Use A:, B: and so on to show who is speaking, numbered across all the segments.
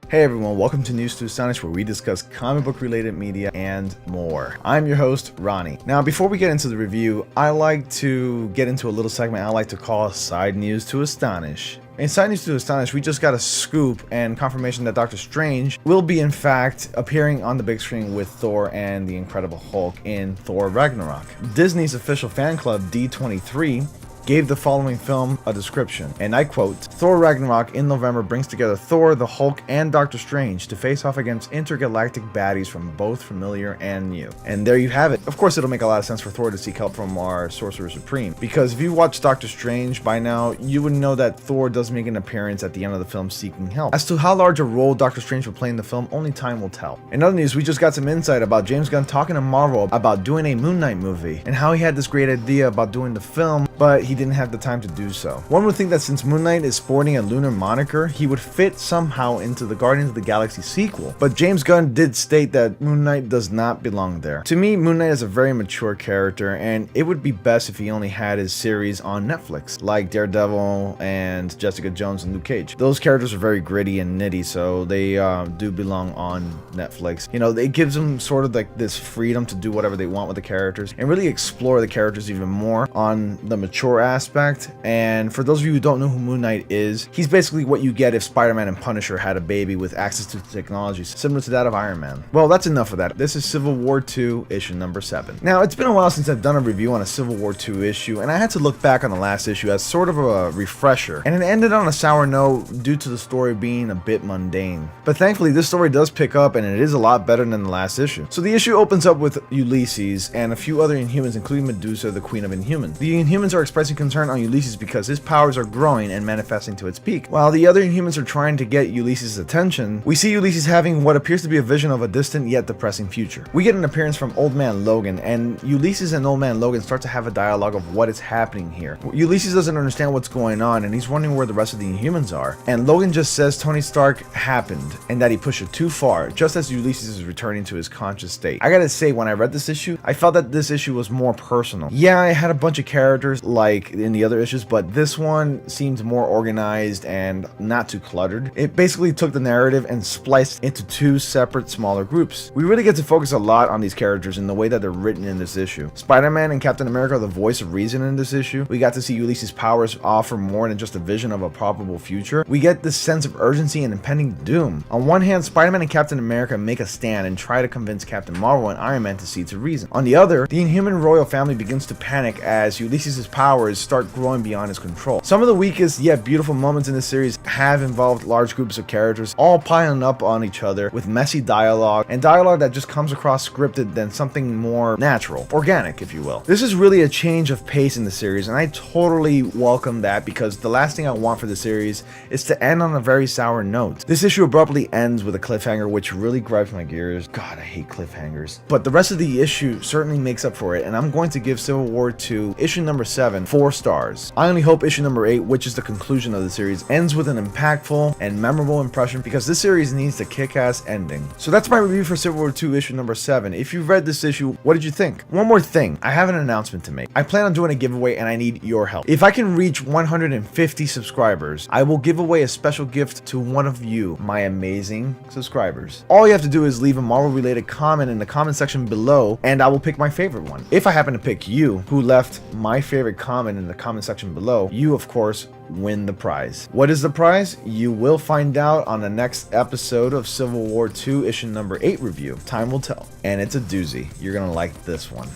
A: Hey everyone, welcome to News to Astonish, where we discuss comic book related media and more. I'm your host, Ronnie. Now, before we get into the review, I like to get into a little segment I like to call Side News to Astonish. In Side News to Astonish, we just got a scoop and confirmation that Doctor Strange will be in fact appearing on the big screen with Thor and the Incredible Hulk in Thor Ragnarok. Disney's official fan club, D23, gave the following film a description, and I quote, "Thor Ragnarok in November brings together Thor, the Hulk, and Doctor Strange to face off against intergalactic baddies from both familiar and new." And there you have it. Of course, it'll make a lot of sense for Thor to seek help from our Sorcerer Supreme, because if you watched Doctor Strange by now, you would know that Thor does make an appearance at the end of the film seeking help. As to how large a role Doctor Strange will play in the film, only time will tell. In other news, we just got some insight about James Gunn talking to Marvel about doing a Moon Knight movie, and how he had this great idea about doing the film, but he didn't have the time to do so. One would think that since Moon Knight is sporting a lunar moniker, he would fit somehow into the Guardians of the Galaxy sequel, but James Gunn did state that Moon Knight does not belong there. To me, Moon Knight is a very mature character, and it would be best if he only had his series on Netflix, like Daredevil and Jessica Jones and Luke Cage. Those characters are very gritty and nitty, so they do belong on Netflix. You know, it gives them sort of like this freedom to do whatever they want with the characters and really explore the characters even more on the mature aspect. And for those of you who don't know who Moon Knight is, he's basically what you get if Spider-Man and Punisher had a baby with access to technology similar to that of Iron Man. Well, that's enough of that. This is Civil War II, issue number 7. Now, it's been a while since I've done a review on a Civil War II issue, and I had to look back on the last issue as sort of a refresher, and it ended on a sour note due to the story being a bit mundane. But thankfully, this story does pick up, and it is a lot better than the last issue. So the issue opens up with Ulysses and a few other Inhumans, including Medusa, the Queen of Inhumans. The Inhumans are expressing concern on Ulysses because his powers are growing and manifesting to its peak. While the other Inhumans are trying to get Ulysses' attention, we see Ulysses having what appears to be a vision of a distant yet depressing future. We get an appearance from Old Man Logan, and Ulysses and Old Man Logan start to have a dialogue of what is happening here. Ulysses doesn't understand what's going on, and he's wondering where the rest of the Inhumans are. And Logan just says Tony Stark happened, and that he pushed it too far, just as Ulysses is returning to his conscious state. I gotta say, when I read this issue, I felt that this issue was more personal. Yeah, it had a bunch of characters like in the other issues, but this one seemed more organized and not too cluttered. It basically took the narrative and spliced into two separate smaller groups. We really get to focus a lot on these characters in the way that they're written in this issue. Spider-Man and Captain America are the voice of reason in this issue. We got to see Ulysses' powers offer more than just a vision of a probable future. We get this sense of urgency and impending doom. On one hand, Spider-Man and Captain America make a stand and try to convince Captain Marvel and Iron Man to see to reason. On the other, the Inhuman royal family begins to panic as Ulysses' powers start growing beyond his control. Some of the weakest yet beautiful moments in this series have involved large groups of characters all piling up on each other with messy dialogue, and dialogue that just comes across scripted than something more natural, organic if you will. This is really a change of pace in the series, and I totally welcome that, because the last thing I want for the series is to end on a very sour note. This issue abruptly ends with a cliffhanger, which really grinds my gears. God, I hate cliffhangers. But the rest of the issue certainly makes up for it, and I'm going to give Civil War II issue number 7 4 stars. I only hope issue number 8, which is the conclusion of the series, ends with an impactful and memorable impression, because this series needs a kick-ass ending. So that's my review for Civil War II issue number 7. If you've read this issue, what did you think? One more thing, I have an announcement to make. I plan on doing a giveaway, and I need your help. If I can reach 150 subscribers, I will give away a special gift to one of you, my amazing subscribers. All you have to do is leave a Marvel related comment in the comment section below, and I will pick my favorite one. If I happen to pick you, who left my favorite comment in the comment section below, you of course win the prize. What is the prize? You will find out on the next episode of Civil War II issue number 8 review. Time will tell. And it's a doozy. You're gonna like this one.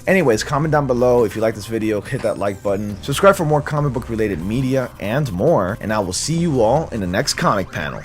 A: Anyways, comment down below if you like this video, hit that like button, subscribe for more comic book related media and more, and I will see you all in the next comic panel.